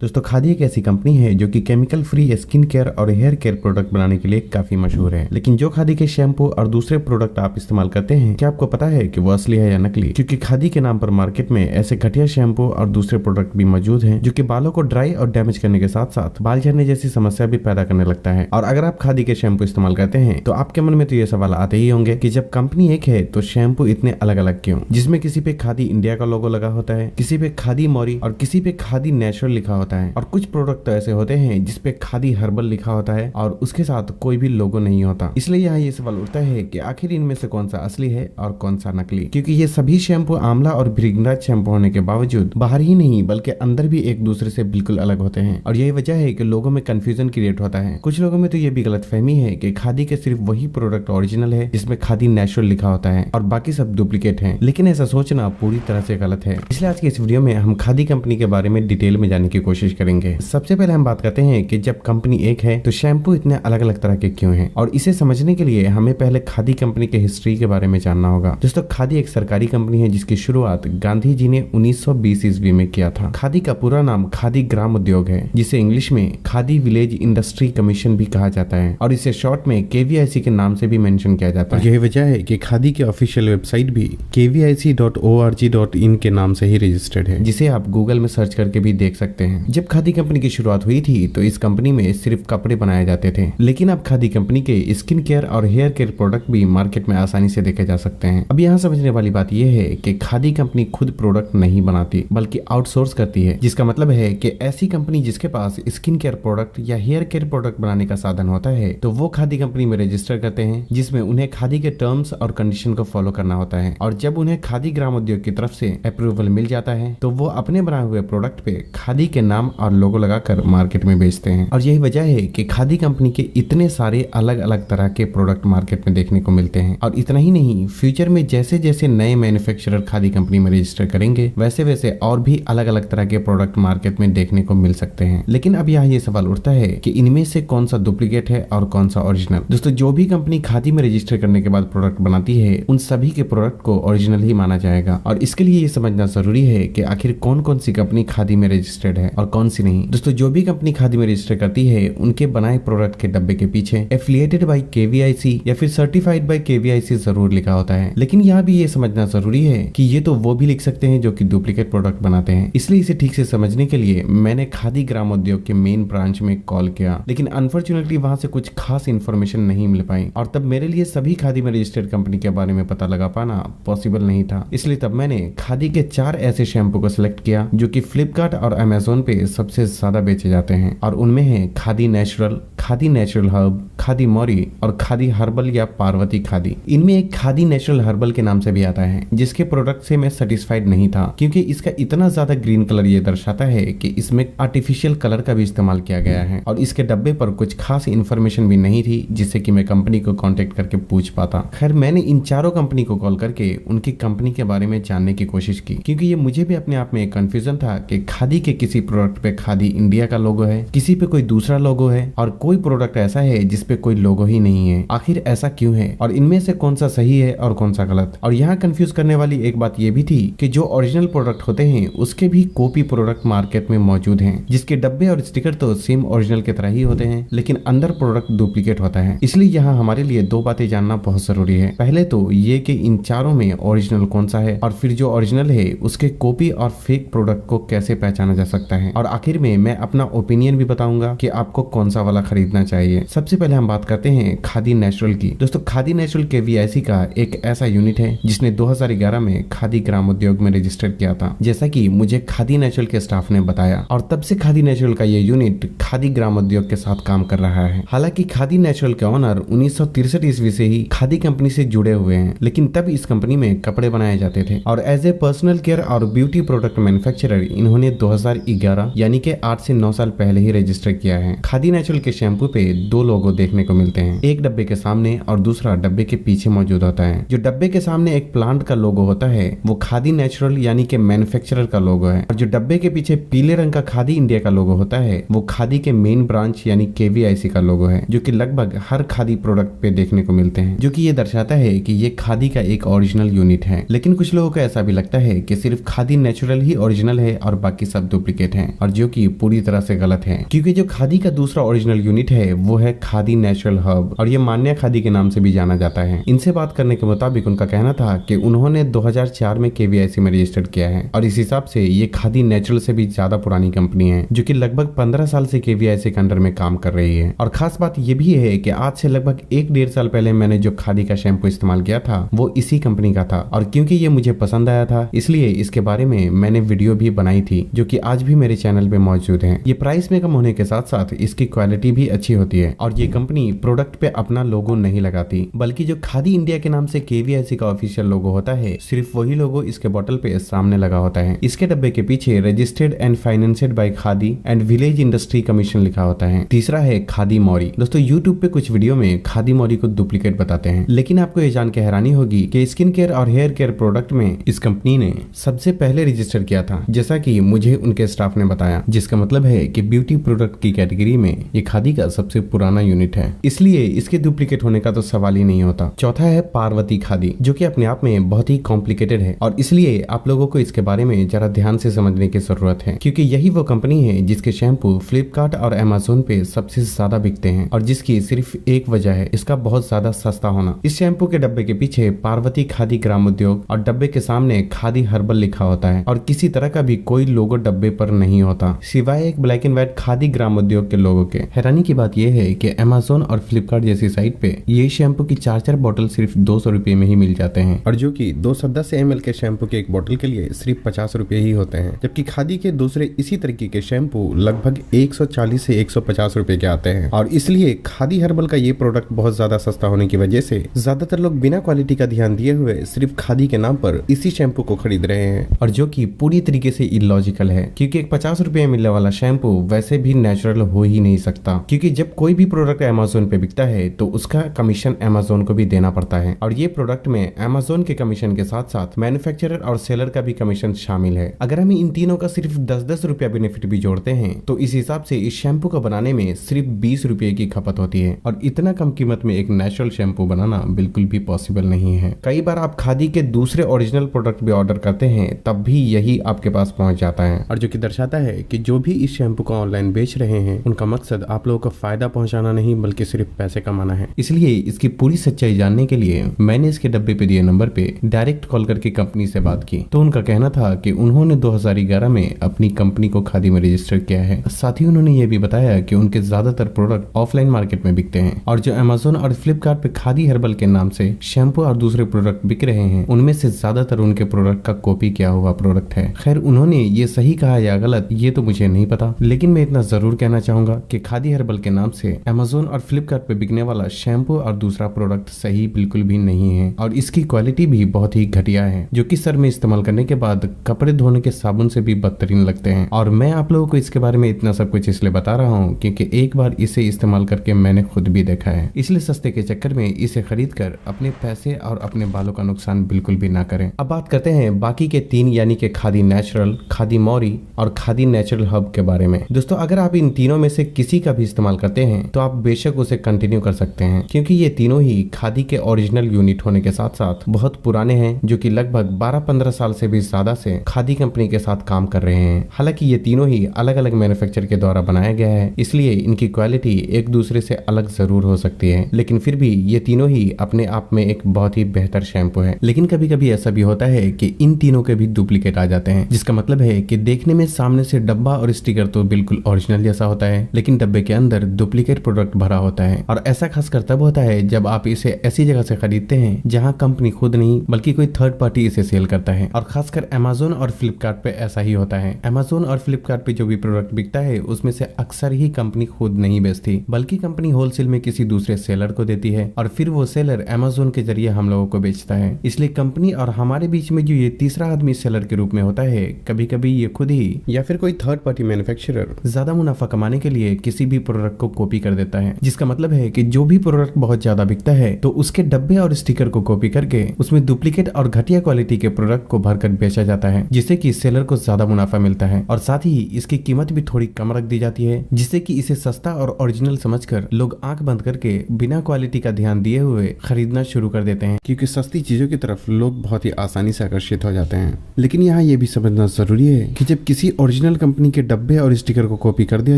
दोस्तों खादी एक ऐसी कंपनी है जो कि केमिकल फ्री स्किन केयर और हेयर केयर प्रोडक्ट बनाने के लिए काफी मशहूर है। लेकिन जो खादी के शैम्पू और दूसरे प्रोडक्ट आप इस्तेमाल करते हैं, क्या आपको पता है कि वो असली है या नकली? क्योंकि खादी के नाम पर मार्केट में ऐसे घटिया शैम्पू और दूसरे प्रोडक्ट भी मौजूद हैं जो कि बालों को ड्राई और डैमेज करने के साथ साथ बाल झड़ने जैसी समस्या भी पैदा करने लगता है। और अगर आप खादी के शैम्पू इस्तेमाल करते हैं तो आपके मन में तो ये सवाल आते ही होंगे कि जब कंपनी एक है तो शैम्पू इतने अलग अलग क्यों, जिसमें किसी पे खादी इंडिया का लोगो लगा होता है, किसी पे खादी मौरी और किसी पे खादी नेचुरल लिखा होता है, और कुछ प्रोडक्ट तो ऐसे होते हैं जिसपे खादी हर्बल लिखा होता है और उसके साथ कोई भी लोगो नहीं होता। इसलिए यहाँ ये सवाल उठता है कि आखिर इनमें से कौन सा असली है और कौन सा नकली, क्योंकि ये सभी शैम्पू आंवला और भृंगराज शैम्पू होने के बावजूद बाहर ही नहीं बल्कि अंदर भी एक दूसरे से बिल्कुल अलग होते हैं। और यही वजह है कि लोगों में कंफ्यूजन क्रिएट होता है। कुछ लोगों में तो ये भी गलतफहमी है कि खादी के सिर्फ वही प्रोडक्ट ओरिजिनल है जिसमें खादी नेचुरल लिखा होता है और बाकी सब डुप्लीकेट है। लेकिन ऐसा सोचना पूरी तरह से गलत है। इसलिए आज की इस वीडियो में हम खादी कंपनी के बारे में डिटेल में जानने की कोशिश करेंगे। सबसे पहले हम बात करते हैं कि जब कंपनी एक है तो शैम्पू इतने अलग अलग तरह के क्यों हैं, और इसे समझने के लिए हमें पहले खादी कंपनी के हिस्ट्री के बारे में जानना होगा। दोस्तों खादी एक सरकारी कंपनी है जिसकी शुरुआत गांधी जी ने 1920 ईस्वी में किया था। खादी का पूरा नाम खादी ग्राम उद्योग है, जिसे इंग्लिश में खादी विलेज इंडस्ट्री कमीशन भी कहा जाता है, और इसे शॉर्ट में KVIC के नाम से भी मेंशन किया जाता है। यही वजह है कि खादी की ऑफिशियल वेबसाइट भी kvic.org.in के नाम से ही रजिस्टर्ड है, जिसे आप गूगल में सर्च करके भी देख सकते हैं। जब खादी कंपनी की शुरुआत हुई थी तो इस कंपनी में सिर्फ कपड़े बनाए जाते थे, लेकिन अब खादी कंपनी के स्किन केयर और हेयर केयर प्रोडक्ट भी मार्केट में आसानी से देखे जा सकते हैं। अब यहाँ समझने वाली बात यह है कि खादी कंपनी खुद प्रोडक्ट नहीं बनाती बल्कि आउटसोर्स करती है, जिसका मतलब है कि ऐसी कंपनी जिसके पास स्किन केयर प्रोडक्ट या हेयर केयर प्रोडक्ट बनाने का साधन होता है तो वो खादी कंपनी में रजिस्टर करते हैं, जिसमें उन्हें खादी के टर्म्स और कंडीशन को फॉलो करना होता है। और जब उन्हें खादी ग्राम उद्योग की तरफ से अप्रूवल मिल जाता है तो वो अपने बनाए हुए प्रोडक्ट पे खादी के नाम और लोगो लगाकर मार्केट में बेचते हैं। और यही वजह है कि खादी कंपनी के इतने सारे अलग अलग तरह के प्रोडक्ट मार्केट में देखने को मिलते हैं। और इतना ही नहीं, फ्यूचर में जैसे जैसे नए मैन्युफैक्चरर खादी कंपनी में रजिस्टर करेंगे वैसे वैसे और भी अलग अलग तरह के प्रोडक्ट मार्केट में देखने को मिल सकते हैं। लेकिन अब यहाँ ये सवाल उठता है कि इनमें से कौन सा डुप्लीकेट है और कौन सा ओरिजिनल। दोस्तों जो भी कंपनी खादी में रजिस्टर करने के बाद प्रोडक्ट बनाती है उन सभी के प्रोडक्ट को ओरिजिनल ही माना जाएगा। और इसके लिए ये समझना जरूरी है कि आखिर कौन कौन सी कंपनी खादी में रजिस्टर्ड है और कौन सी नहीं। दोस्तों जो भी कंपनी खादी में रजिस्टर करती है उनके बनाए प्रोडक्ट के डब्बे के पीछे एफिलिएटेड बाय KVIC या फिर सर्टिफाइड बाय KVIC जरूर लिखा होता है। लेकिन यहाँ भी ये समझना जरूरी है कि ये तो वो भी लिख सकते हैं जो कि डुप्लीकेट प्रोडक्ट बनाते हैं। इसलिए इसे ठीक से समझने के लिए मैंने खादी ग्राम उद्योग के मेन ब्रांच में कॉल किया, लेकिन अनफॉर्चुनेटली वहां से कुछ खास इन्फॉर्मेशन नहीं मिल पाई, और तब मेरे लिए सभी खादी में रजिस्टर्ड कंपनी के बारे में पता लगा पाना पॉसिबल नहीं था। इसलिए तब मैंने खादी के 4 ऐसे शैम्पू को सिलेक्ट किया जो कि फ्लिपकार्ट और अमेजोन पे सबसे ज्यादा बेचे जाते हैं, और उनमें है खादी नेचुरल हर्ब, खादी मौरी और खादी हर्बल या पार्वती खादी। इनमें एक खादी नेचुरल हर्बल के नाम से भी आता है, जिसके प्रोडक्ट से मैं सेटिस्फाइड नहीं था, क्योंकि इसका इतना ज्यादा ग्रीन कलर ये दर्शाता है कि इसमें आर्टिफिशियल कलर का भी इस्तेमाल किया गया है, और इसके डब्बे पर कुछ खास इन्फॉर्मेशन भी नहीं थी जिससे कि मैं कंपनी को कांटेक्ट करके पूछ पाता। खैर मैंने इन चारों कंपनी को कॉल करके उनकी कंपनी के बारे में जानने की कोशिश की, क्योंकि ये मुझे भी अपने आप में एक कंफ्यूजन था कि खादी के किसी प्रोडक्ट पे खादी इंडिया का लोगो है, किसी पे कोई दूसरा लोगो है, और कोई प्रोडक्ट ऐसा है जिसपे कोई लोगो ही नहीं है। आखिर ऐसा क्यों है और इनमें से कौन सा सही है और कौन सा गलत। और यहाँ कंफ्यूज करने वाली एक बात ये भी थी कि जो ओरिजिनल प्रोडक्ट होते हैं उसके भी कॉपी प्रोडक्ट मार्केट में मौजूद हैं, जिसके डब्बे और स्टिकर तो सेम ओरिजिनल की तरह ही होते हैं, लेकिन अंदर प्रोडक्ट डुप्लीकेट होता है। इसलिए यहाँ हमारे लिए 2 बातें जानना बहुत जरूरी है। पहले तो ये कि इन चारों में ओरिजिनल कौन सा है, और फिर जो ओरिजिनल है उसके कॉपी और फेक प्रोडक्ट को कैसे पहचाना जा सकता है। और आखिर में मैं अपना ओपिनियन भी बताऊंगा कि आपको कौन सा वाला खरीदना चाहिए। सबसे पहले हम बात करते हैं खादी नेचुरल की। दोस्तों खादी नेचुरल KVIC का एक ऐसा यूनिट है जिसने 2011 में खादी ग्राम उद्योग में रजिस्टर किया था, जैसा कि मुझे खादी नेचुरल के स्टाफ ने बताया, और तब से खादी नेचुरल का ये यूनिट खादी ग्राम उद्योग के साथ काम कर रहा है। हालांकि खादी नेचुरल के ओनर 1963 ईस्वी से ही खादी कंपनी से जुड़े हुए हैं, लेकिन तब इस कंपनी में कपड़े बनाए जाते थे, और एज ए पर्सनल केयर और ब्यूटी प्रोडक्ट मैन्युफैक्चरर इन्होंने 2011 यानी कि 8 से 9 साल पहले ही रजिस्टर किया है। खादी नेचुरल के शैम्पू पे 2 लोगो देखने को मिलते हैं, एक डब्बे के सामने और दूसरा डब्बे के पीछे मौजूद होता है। जो डब्बे के सामने एक प्लांट का लोगो होता है वो खादी नेचुरल यानी कि मैन्युफैक्चरर का लोगो है, और जो डब्बे के पीछे पीले रंग का खादी इंडिया का लोगो होता है वो खादी के मेन ब्रांच यानी KVIC का लोगो है, जो कि लगभग हर खादी प्रोडक्ट पे देखने को मिलते हैं, जो कि ये दर्शाता है कि ये खादी का एक ओरिजिनल यूनिट है। लेकिन कुछ लोगों को ऐसा भी लगता है कि सिर्फ खादी नेचुरल ही ओरिजिनल है और बाकी सब डुप्लीकेट है। और जो कि पूरी तरह से गलत है, क्योंकि जो खादी का दूसरा ओरिजिनल यूनिट है वो है खादी नेचुरल हब, और ये मान्या खादी के नाम से भी जाना जाता है। इनसे बात करने के मुताबिक उनका कहना था कि उन्होंने 2004 में KVIC में रजिस्टर्ड किया है, और इस हिसाब से ये खादी नेचुरल से भी ज्यादा पुरानी कंपनी है, जो कि लगभग 15 साल से KVIC के अंडर में काम कर रही है। और खास बात ये भी है कि आज से लगभग 1-1.5 साल पहले मैंने जो खादी का शैम्पू इस्तेमाल किया था वो इसी कंपनी का था, और क्योंकि ये मुझे पसंद आया था इसलिए इसके बारे में मैंने वीडियो भी बनाई थी, जो कि आज भी मेरे चैनल पे मौजूद है। ये प्राइस में कम होने के साथ साथ इसकी क्वालिटी भी अच्छी होती है, और ये कंपनी प्रोडक्ट पे अपना लोगो नहीं लगाती, बल्कि जो खादी इंडिया के नाम से KVIC का ऑफिशियल लोगो होता है सिर्फ वही लोगो इसके बोतल पे सामने लगा होता है। इसके डब्बे के पीछे registered and financed by Khadi and village industry commission लिखा होता है। तीसरा है खादी मौरी। दोस्तों यूट्यूब पे कुछ वीडियो में खादी मौरी को डुप्लीकेट बताते हैं, लेकिन आपको ये जान के हैरानी होगी कि स्किन केयर और हेयर केयर प्रोडक्ट में इस कंपनी ने सबसे पहले रजिस्टर किया था, जैसा कि मुझे उनके स्टाफ ने बताया, जिसका मतलब है कि ब्यूटी प्रोडक्ट की कैटेगरी में ये खादी का सबसे पुराना यूनिट है, इसलिए इसके डुप्लीकेट होने का तो सवाल ही नहीं होता। चौथा है पार्वती खादी, जो कि अपने आप में बहुत ही कॉम्प्लिकेटेड है, और इसलिए आप लोगों को इसके बारे में जरा ध्यान से समझने की जरूरत है, क्योंकि यही वो कंपनी है जिसके शैम्पू फ्लिपकार्ट और अमेज़न पे सबसे ज्यादा बिकते हैं, और जिसकी सिर्फ एक वजह है इसका बहुत ज्यादा सस्ता होना। इस शैम्पू के डब्बे के पीछे पार्वती खादी ग्राम उद्योग और डब्बे के सामने खादी हर्बल लिखा होता है, और किसी तरह का भी कोई लोगो डब्बे पर नहीं होता सिवाय एक ब्लैक एंड व्हाइट खादी ग्राम उद्योग के लोगो के। हैरानी की बात यह है कि अमेज़न और फ्लिपकार्ट जैसी साइट पे ये शैम्पू की 4-4 बोतल सिर्फ 200 रुपए में ही मिल जाते हैं, और जो कि 210 ml के शैम्पू के एक बोतल के लिए सिर्फ 50 रुपए ही होते हैं, जबकि खादी के दूसरे इसी तरीके के शैम्पू लगभग 140 से 150 रुपए के आते हैं। और इसलिए खादी हर्बल का ये प्रोडक्ट बहुत ज्यादा सस्ता होने की वजह से ज्यादातर लोग बिना क्वालिटी का ध्यान दिए हुए सिर्फ खादी के नाम पर इसी शैम्पू को खरीद रहे हैं, और जो कि पूरी तरीके से इलॉजिकल है, क्योंकि एक 50 रुपए मिलने वाला शैम्पू वैसे भी नेचुरल हो ही नहीं सकता, क्योंकि जब कोई भी प्रोडक्ट अमेज़न पे बिकता है तो उसका कमीशन अमेज़न को भी देना पड़ता है, और ये प्रोडक्ट में अमेज़न के कमीशन के साथ साथ मैन्युफैक्चरर और सेलर का भी कमीशन शामिल है। अगर हम इन तीनों का सिर्फ 10-10 रुपया बेनिफिट भी जोड़ते हैं तो इस हिसाब से इस शैम्पू को बनाने में सिर्फ 20 रुपए की खपत होती है, और इतना कम कीमत में एक नेचुरल शैम्पू बनाना बिल्कुल भी पॉसिबल नहीं है। कई बार आप खादी के दूसरे ओरिजिनल प्रोडक्ट भी ऑर्डर करते हैं तब भी यही आपके पास पहुंच जाता है, और जो कि दर्शाता है कि जो भी इस शैम्पू को ऑनलाइन बेच रहे हैं उनका मकसद आप लोगों को फायदा पहुंचाना नहीं बल्कि सिर्फ पैसे कमाना है। इसलिए इसकी पूरी सच्चाई जानने के लिए मैंने इसके डब्बे पे दिए नंबर पे डायरेक्ट कॉल करके कंपनी से बात की, तो उनका कहना था कि उन्होंने 2011 में अपनी कंपनी को खादी में रजिस्टर किया है। साथ ही उन्होंने ये भी बताया कि उनके ज्यादातर प्रोडक्ट ऑफलाइन मार्केट में बिकते हैं, और जो अमेज़न और फ्लिपकार्ट पे खादी हर्बल के नाम से शैम्पू और दूसरे प्रोडक्ट बिक रहे हैं उनमें से ज्यादातर उनके प्रोडक्ट का कॉपी किया हुआ प्रोडक्ट है। खैर उन्होंने ये सही कहा या गलत ये तो मुझे नहीं पता, लेकिन मैं इतना जरूर कहना चाहूंगा कि खादी हर्बल के नाम से अमेज़न और फ्लिपकार्ट पे बिकने वाला शैम्पू और दूसरा प्रोडक्ट सही बिल्कुल भी नहीं है, और इसकी क्वालिटी भी बहुत ही घटिया है, जो कि सर में इस्तेमाल करने के बाद कपड़े धोने के साबुन से भी बदतरीन लगते हैं। और मैं आप लोगों को इसके बारे में इतना सब कुछ इसलिए बता रहा हूँ क्योंकि एक बार इसे इस्तेमाल करके मैंने खुद भी देखा है, इसलिए सस्ते के चक्कर में इसे खरीद कर अपने पैसे और अपने बालों का नुकसान बिल्कुल भी ना करें। अब बात करते हैं बाकी के 3 यानी कि खादी नेचुरल, खादी मौरी और खादी नेचुरल हब के बारे में। दोस्तों अगर आप इन तीनों में से किसी का भी इस्तेमाल करते हैं तो आप बेशक उसे कंटिन्यू कर सकते हैं, क्योंकि ये तीनों ही खादी के ओरिजिनल यूनिट होने के साथ साथ बहुत पुराने हैं, जो कि लगभग 12-15 साल से भी ज्यादा से खादी कंपनी के साथ काम कर रहे हैं। हालांकि ये तीनों ही अलग अलग मैन्युफैक्चर के द्वारा बनाया गया है, इसलिए इनकी क्वालिटी एक दूसरे से अलग जरूर हो सकती है, लेकिन फिर भी ये तीनों ही अपने आप में एक बहुत ही बेहतर शैम्पू है। लेकिन कभी कभी ऐसा भी होता है कि इन तीनों के भी डुप्लीकेट आ जाते हैं, जिसका मतलब है कि देखने में सामने से डब्बा और स्टिकर तो बिल्कुल ओरिजिनल जैसा होता है, लेकिन डब्बे के अंदर डुप्लीकेट प्रोडक्ट भरा होता है। और ऐसा खासकर तब होता है जब आप इसे ऐसी जगह से खरीदते हैं जहां कंपनी खुद नहीं बल्कि कोई थर्ड पार्टी इसे सेल करता है, और खासकर अमेज़न और फ्लिपकार्ट पे ऐसा ही होता है। अमेज़न और फ्लिपकार्ट पे जो भी प्रोडक्ट बिकता है उसमें से अक्सर ही कंपनी खुद नहीं बेचती, बल्कि कंपनी होलसेल में किसी दूसरे सेलर को देती है, और फिर वो सेलर अमेज़न के जरिए हम लोगों को बेचता है। इसलिए कंपनी और हमारे बीच में जो ये तीसरा आदमी सेलर के रूप में होता है, कभी कभी ये खुद ही या फिर कोई थर्ड पार्टी मैन्युफैक्चरर ज्यादा मुनाफा कमाने के लिए किसी भी प्रोडक्ट को कॉपी कर देता है, जिसका मतलब है कि जो भी प्रोडक्ट बहुत ज्यादा बिकता है तो उसके डब्बे और स्टिकर को कॉपी करके उसमें डुप्लीकेट और घटिया क्वालिटी के प्रोडक्ट को भरकर बेचा जाता है, जिससे कि सेलर को ज्यादा मुनाफा मिलता है, और साथ ही इसकी कीमत भी थोड़ी कम रख दी जाती है, जिससे कि इसे सस्ता और ओरिजिनल समझकर लोग आंख बंद करके बिना क्वालिटी का ध्यान दिए हुए खरीदना शुरू कर देते हैं, क्योंकि सस्ती चीजों की तरफ लोग बहुत ही आसानी से आकर्षित हो जाते हैं। लेकिन यहाँ ये भी समझना जरूरी है कि जब किसी ओरिजिनल कंपनी के डब्बे और स्टिकर को कॉपी कर दिया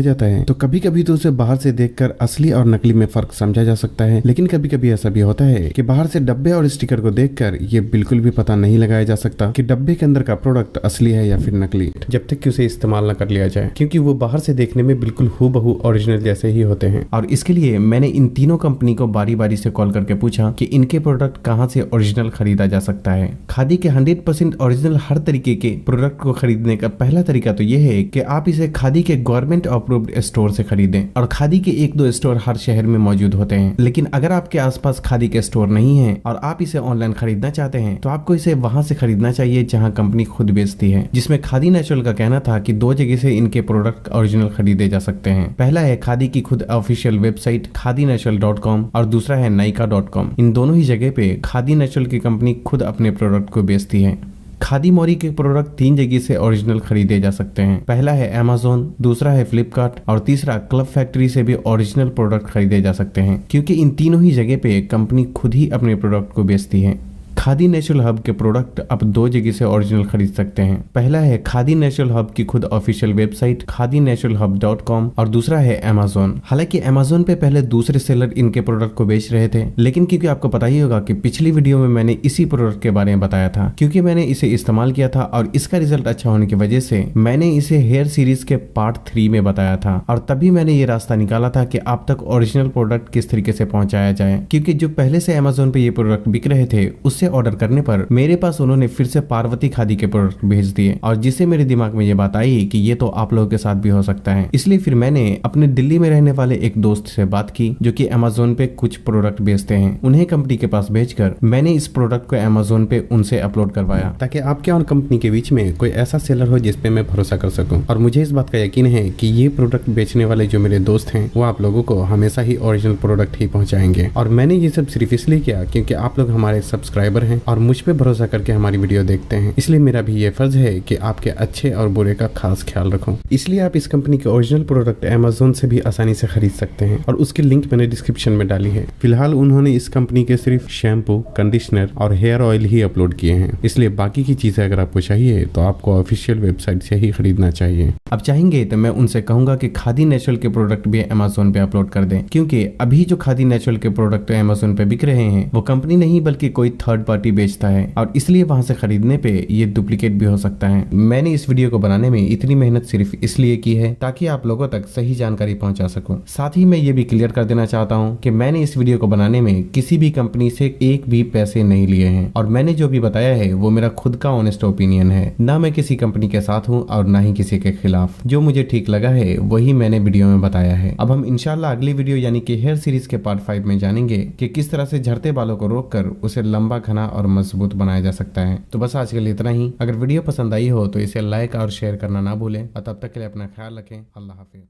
जाता है तो कभी कभी तो उसे बाहर से देखकर असली और नकली में फर्क समझा जा सकता है, लेकिन कभी कभी ऐसा भी होता है कि बाहर से डब्बे और स्टिकर को देखकर ये बिल्कुल भी पता नहीं लगाया जा सकता कि डब्बे के अंदर का प्रोडक्ट असली है या फिर नकली, जब तक कि उसे इस्तेमाल न कर लिया जाए, क्योंकि वो बाहर से देखने में बिल्कुल हूबहू ओरिजिनल जैसे ही होते हैं। और इसके लिए मैंने इन तीनों कंपनी को बारी बारी से कॉल करके पूछा कि इनके प्रोडक्ट कहां से ओरिजिनल खरीदा जा सकता है। खादी के 100% ओरिजिनल हर तरीके के प्रोडक्ट को खरीदने का पहला तरीका तो यह है कि आप इसे खादी के गवर्नमेंट अप्रूव्ड स्टोर से खरीदें, और खादी के 1-2 स्टोर हर शहर में मौजूद होते हैं। लेकिन अगर आपके आसपास खादी के स्टोर नहीं है और आप इसे ऑनलाइन खरीदना चाहते हैं तो आपको इसे वहां से खरीदना चाहिए जहां कंपनी खुद बेचती है, जिसमें खादी नेचुरल का कहना था कि 2 जगह से इनके प्रोडक्ट ओरिजिनल खरीदे जा सकते हैं। पहला है खादी की खुद ऑफिशियल वेबसाइट khadinatural.com और दूसरा है nykaa.com। इन दोनों ही जगह पे खादी नेचुरल की कंपनी खुद अपने प्रोडक्ट को बेचती है। खादी मोरी के प्रोडक्ट 3 जगह से ओरिजिनल खरीदे जा सकते हैं। पहला है अमेज़न, दूसरा है फ्लिपकार्ट और तीसरा क्लब फैक्ट्री से भी ओरिजिनल प्रोडक्ट खरीदे जा सकते हैं, क्योंकि इन तीनों ही जगह पे कंपनी खुद ही अपने प्रोडक्ट को बेचती है। खादी नेचुरल हब के प्रोडक्ट आप 2 जगह से ओरिजिनल खरीद सकते हैं। पहला है खादी नेचुरल हब की खुद ऑफिशियल वेबसाइट khadinaturalhub.com और दूसरा है अमेज़न। हालांकि अमेज़न पे पहले दूसरे सेलर इनके प्रोडक्ट को बेच रहे थे, लेकिन क्योंकि आपको पता ही होगा कि पिछली वीडियो में मैंने इसी प्रोडक्ट के बारे में बताया था, क्योंकि मैंने इसे इस्तेमाल किया था और इसका रिजल्ट अच्छा होने की वजह से मैंने इसे हेयर सीरीज के पार्ट 3 में बताया था, और तभी मैंने ये रास्ता निकाला था कि आप तक ओरिजिनल प्रोडक्ट किस तरीके से पहुंचाया जाए। क्योंकि जो पहले से अमेज़न पे ये प्रोडक्ट बिक रहे थे उससे ऑर्डर करने पर मेरे पास उन्होंने फिर से पार्वती खादी के प्रोडक्ट भेज दिए, और जिससे मेरे दिमाग में ये बात आई कि ये तो आप लोगों के साथ भी हो सकता है। इसलिए फिर मैंने अपने दिल्ली में रहने वाले एक दोस्त से बात की जो कि अमेज़न पे कुछ प्रोडक्ट बेचते हैं। उन्हें कंपनी के पास भेजकर मैंने इस प्रोडक्ट को अमेज़न पे उनसे अपलोड करवाया, ताकि आपके और कंपनी के बीच में कोई ऐसा सेलर हो जिसपे मैं भरोसा कर सकूं। और मुझे इस बात का यकीन है कि ये प्रोडक्ट बेचने वाले जो मेरे दोस्त हैं वो आप लोगों को हमेशा ही ओरिजिनल प्रोडक्ट ही पहुंचाएंगे। और मैंने ये सब सिर्फ इसलिए किया क्योंकि आप लोग हमारे सब्सक्राइबर हैं और मुझ पे भरोसा करके हमारी वीडियो देखते हैं, इसलिए मेरा भी ये फर्ज है कि आपके अच्छे और बुरे का खास ख्याल रखूं। इसलिए आप इस कंपनी के ओरिजिनल प्रोडक्ट अमेज़न से भी आसानी से खरीद सकते हैं, और उसकी लिंक मैंने डिस्क्रिप्शन में डाली है। फिलहाल उन्होंने इस कंपनी के सिर्फ शैम्पू, कंडीशनर और हेयर ऑयल ही अपलोड किए हैं, इसलिए बाकी की चीजें अगर आपको चाहिए तो आपको ऑफिशियल वेबसाइट से ही खरीदना चाहिए। अब चाहेंगे तो मैं उनसे कहूंगा कि खादी नेचुरल के प्रोडक्ट भी अमेज़न पे अपलोड कर दें, क्योंकि अभी जो खादी नेचुरल के प्रोडक्ट अमेज़न पे बिक रहे हैं वो कंपनी नहीं बल्कि कोई थर्ड पार्टी बेचता है, और इसलिए वहां से खरीदने पे ये डुप्लीकेट भी हो सकता है। मैंने इस वीडियो को बनाने में इतनी मेहनत सिर्फ इसलिए की है ताकि आप लोगों तक सही जानकारी पहुंचा सकूं। साथ ही मैं ये भी क्लियर कर देना चाहता हूं कि मैंने इस वीडियो को बनाने में किसी भी कंपनी से एक भी पैसे नहीं लिए हैं, और मैंने जो भी बताया है वो मेरा खुद का ऑनेस्ट ओपिनियन है। ना मैं किसी कंपनी के साथ हूँ और ना ही किसी के खिलाफ। जो मुझे ठीक लगा है वही मैंने वीडियो में बताया है। अब हम इंशाल्लाह अगली वीडियो यानी कि हेयर सीरीज के पार्ट 5 में जानेंगे कि किस तरह से झड़ते बालों को रोककर उसे लंबा, घना और मजबूत बनाया जा सकता है। तो बस आज के लिए इतना ही। अगर वीडियो पसंद आई हो तो इसे लाइक और शेयर करना ना भूलें, और तब तक के लिए अपना ख्याल रखें। अल्लाह हाफिज।